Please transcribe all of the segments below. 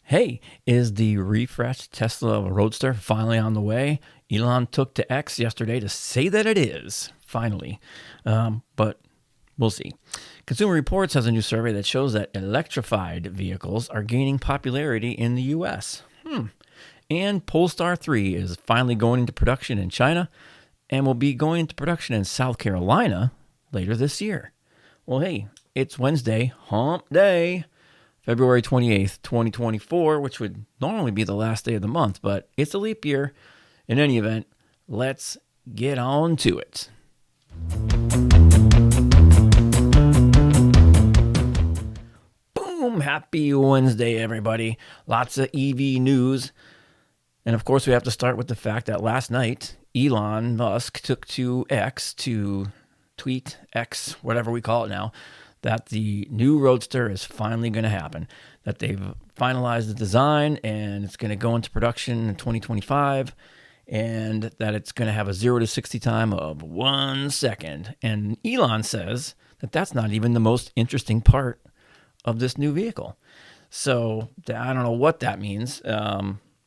Hey, is the refreshed Tesla Roadster finally on the way? Elon took to X yesterday to say that it is, finally. But we'll see. Consumer Reports has a new survey that shows that electrified vehicles are gaining popularity in the US. And Polestar 3 is finally going into production in China and will be going into production in South Carolina later this year. Well, hey, it's Wednesday, hump day. February 28th, 2024, which would normally be the last day of the month, but it's a leap year. In any event, let's get on to it. Boom! Happy Wednesday, everybody. Lots of EV news. And of course, we have to start with the fact that last night, Elon Musk took to X to tweet, X, whatever we call it now, that the new Roadster is finally going to happen, that they've finalized the design and it's going to go into production in 2025, and that it's going to have a 0 to 60 time of 1 second. And Elon says that that's not even the most interesting part of this new vehicle. So I don't know what that means.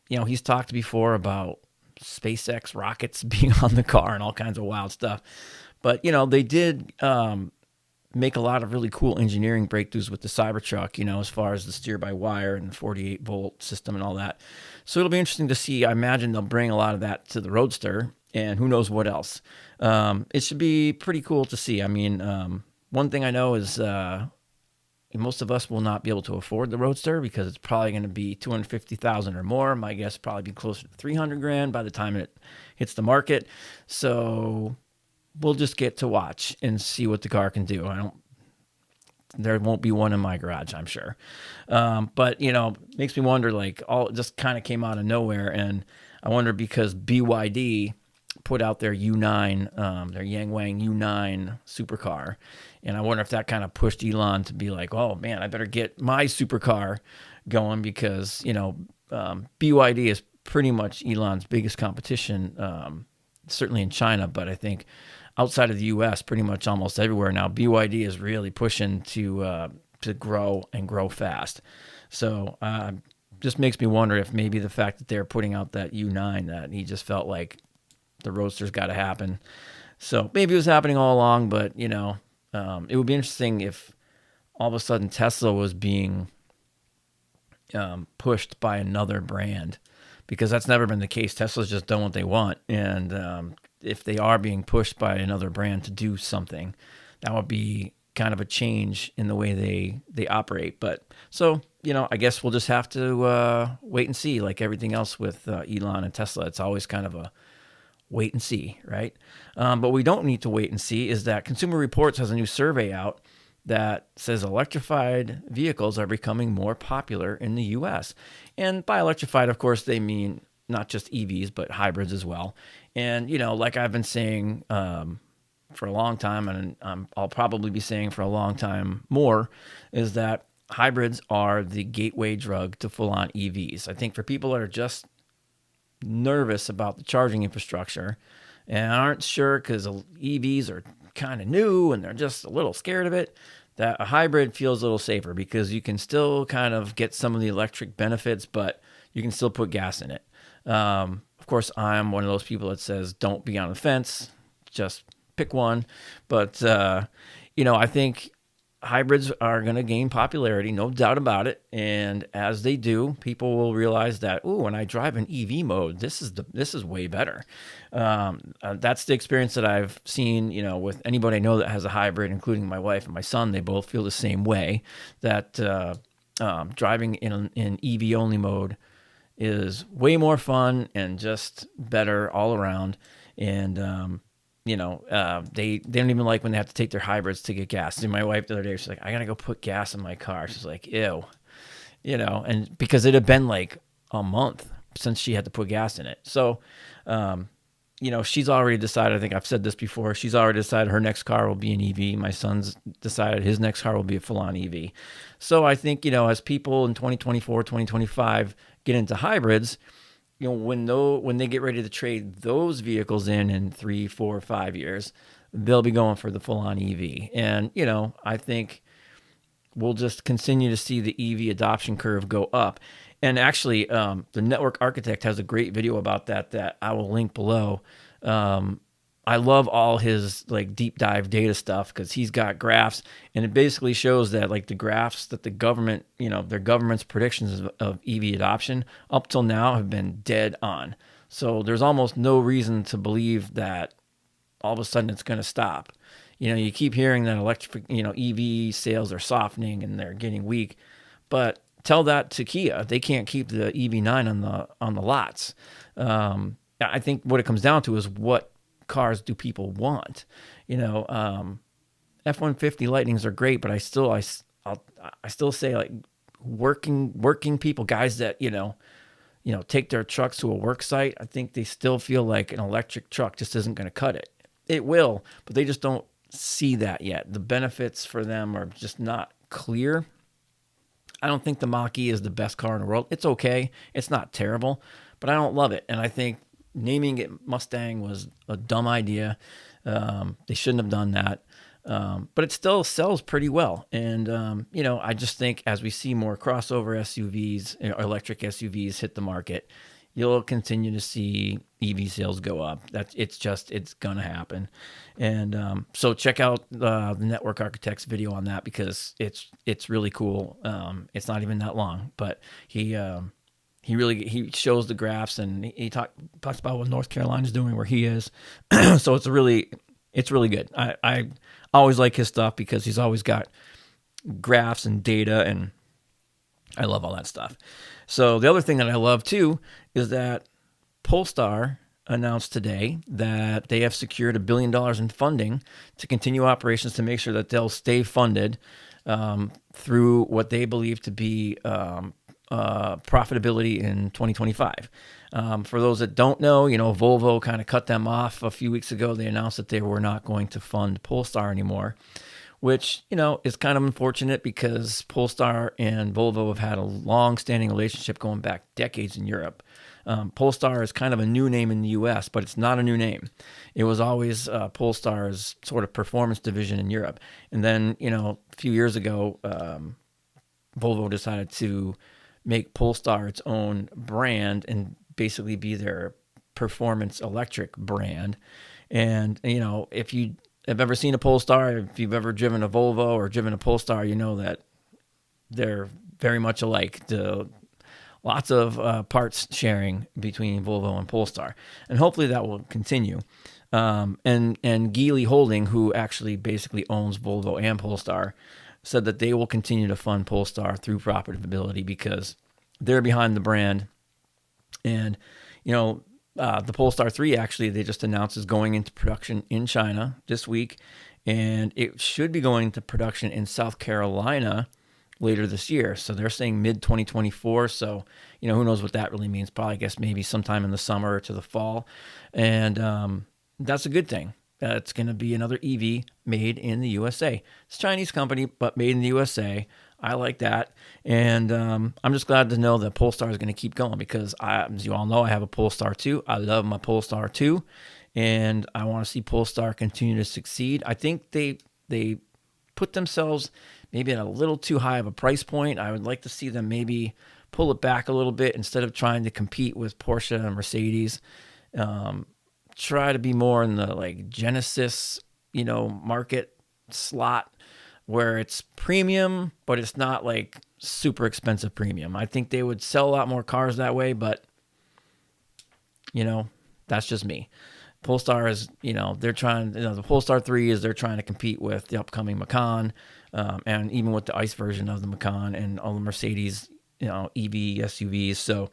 He's talked before about SpaceX rockets being on the car and all kinds of wild stuff. But, they did make a lot of really cool engineering breakthroughs with the Cybertruck, as far as the steer-by-wire and the 48-volt system and all that. So it'll be interesting to see. I imagine they'll bring a lot of that to the Roadster, and who knows what else. It should be pretty cool to see. I mean, one thing I know is most of us will not be able to afford the Roadster because it's probably going to be $250,000 or more. My guess probably be closer to $300,000 by the time it hits the market. So we'll just get to watch and see what the car can do. There won't be one in my garage, I'm sure. But makes me wonder, all just kind of came out of nowhere. And I wonder because BYD put out their U9, their Yangwang U9 supercar. And I wonder if that kind of pushed Elon to be like, oh man, I better get my supercar going because, BYD is pretty much Elon's biggest competition, certainly in China, but I think outside of the U.S., pretty much almost everywhere now, BYD is really pushing to grow and grow fast. So just makes me wonder if maybe the fact that they're putting out that U9, that he just felt like the Roadster's got to happen. So maybe it was happening all along, but it would be interesting if all of a sudden Tesla was being pushed by another brand, because that's never been the case. Tesla's just done what they want, and if they are being pushed by another brand to do something, that would be kind of a change in the way they operate. But so, I guess we'll just have to wait and see, like everything else with Elon and Tesla. It's always kind of a wait and see, right? But we don't need to wait and see is that Consumer Reports has a new survey out that says electrified vehicles are becoming more popular in the U.S. And by electrified, of course, they mean not just EVs, but hybrids as well. And, like I've been saying for a long time, and I'll probably be saying for a long time more, is that hybrids are the gateway drug to full-on EVs. I think for people that are just nervous about the charging infrastructure and aren't sure because EVs are kind of new and they're just a little scared of it, that a hybrid feels a little safer because you can still kind of get some of the electric benefits, but you can still put gas in it. Of course, I'm one of those people that says don't be on the fence, just pick one. But, I think hybrids are going to gain popularity, no doubt about it. And as they do, people will realize that, when I drive in EV mode, this is way better. That's the experience that I've seen, with anybody I know that has a hybrid, including my wife and my son. They both feel the same way, that driving in EV only mode is way more fun and just better all around. And they don't even like when they have to take their hybrids to get gas. And my wife the other day, she's like, I gotta go put gas in my car. She's like, ew, and because it had been like a month since she had to put gas in it. So, she's already decided, I think I've said this before, she's already decided her next car will be an EV. My son's decided his next car will be a full-on EV. So I think, as people in 2024, 2025 get into hybrids, when they get ready to trade those vehicles in 3, 4, 5 years, they'll be going for the full-on EV. And, I think we'll just continue to see the EV adoption curve go up. And actually, the network architect has a great video about that I will link below. I love all his like deep dive data stuff because he's got graphs, and it basically shows that like the graphs that the government, their government's predictions of EV adoption up till now have been dead on. So there's almost no reason to believe that all of a sudden it's going to stop. You keep hearing that EV sales are softening and they're getting weak, but tell that to Kia. They can't keep the EV9 on the lots. I think what it comes down to is what cars do people want? F-150 Lightnings are great, but I still say like working people, guys that take their trucks to a work site. I think they still feel like an electric truck just isn't going to cut it. It will, but they just don't see that yet. The benefits for them are just not clear. I don't think the Mach-E is the best car in the world. It's okay. It's not terrible, but I don't love it. And I think naming it Mustang was a dumb idea. They shouldn't have done that. But it still sells pretty well. And, I just think as we see more crossover SUVs, electric SUVs hit the market, you'll continue to see EV sales go up. It's going to happen. And so check out the Network Architect's video on that because it's really cool. It's not even that long, but he shows the graphs and he talks about what North Carolina's doing where he is. So it's really good. I always like his stuff because he's always got graphs and data, and I love all that stuff. So the other thing that I love too is that Polestar announced today that they have secured $1 billion in funding to continue operations to make sure that they'll stay funded through what they believe to be profitability in 2025. For those that don't know, Volvo kind of cut them off a few weeks ago. They announced that they were not going to fund Polestar anymore, which, is kind of unfortunate because Polestar and Volvo have had a long-standing relationship going back decades in Europe. Polestar is kind of a new name in the U.S., but it's not a new name. It was always Polestar's sort of performance division in Europe. And then, a few years ago, Volvo decided to make Polestar its own brand and basically be their performance electric brand. And, if you have ever seen a Polestar, if you've ever driven a Volvo or driven a Polestar, you know that they're very much alike. Lots of parts sharing between Volvo and Polestar. And hopefully that will continue. And Geely Holding, who actually basically owns Volvo and Polestar, said that they will continue to fund Polestar through profitability because they're behind the brand. And, the Polestar 3 actually, they just announced is going into production in China this week. And it should be going into production in South Carolina later this year. So they're saying mid-2024. So, who knows what that really means? Probably, I guess, maybe sometime in the summer or to the fall. And that's a good thing. It's going to be another EV made in the USA. It's a Chinese company, but made in the USA. I like that. And I'm just glad to know that Polestar is going to keep going because, as you all know, I have a Polestar 2. I love my Polestar 2. And I want to see Polestar continue to succeed. I think they put themselves maybe at a little too high of a price point. I would like to see them maybe pull it back a little bit instead of trying to compete with Porsche and Mercedes. Try to be more in the like Genesis, market slot where it's premium, but it's not like super expensive premium. I think they would sell a lot more cars that way, but that's just me. Polestar is, they're trying, the Polestar 3 is they're trying to compete with the upcoming Macan, and even with the ICE version of the Macan and all the Mercedes, EV SUVs. So,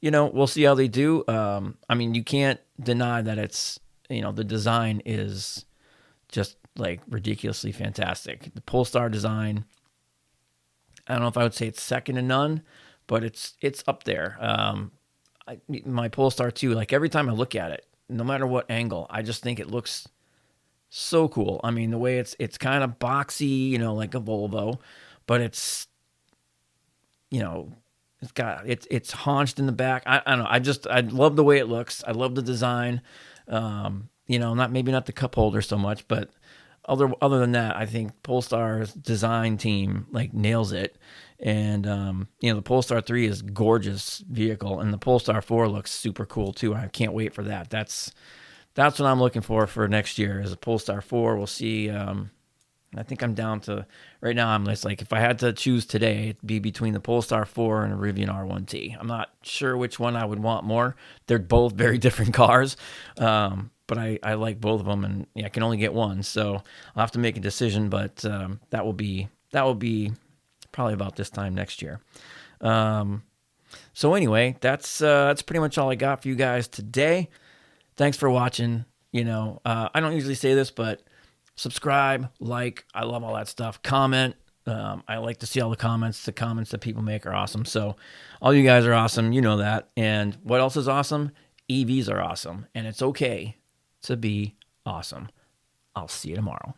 we'll see how they do. You can't deny that it's, the design is just like ridiculously fantastic. The Polestar design, I don't know if I would say it's second to none, but it's up there. My Polestar 2, like every time I look at it, no matter what angle, I just think it looks so cool. The way it's kind of boxy, like a Volvo, but it's it's haunched in the back. I don't know. I love the way it looks. I love the design. Maybe not the cup holder so much, but other than that, I think Polestar's design team like nails it. And the Polestar 3 is a gorgeous vehicle, and the Polestar 4 looks super cool too. I can't wait for that. That's what I'm looking for next year is a Polestar 4. We'll see. I think I'm down to right now. I'm just like, if I had to choose today, it'd be between the Polestar 4 and a Rivian R1T. I'm not sure which one I would want more. They're both very different cars, but I like both of them, and I can only get one, so I'll have to make a decision. But that will be probably about this time next year. So anyway, that's pretty much all I got for you guys today. Thanks for watching. I don't usually say this, but subscribe, like, I love all that stuff. Comment. I like to see all the comments. The comments that people make are awesome. So all you guys are awesome. You know that. And what else is awesome? EVs are awesome. And it's okay to be awesome. I'll see you tomorrow.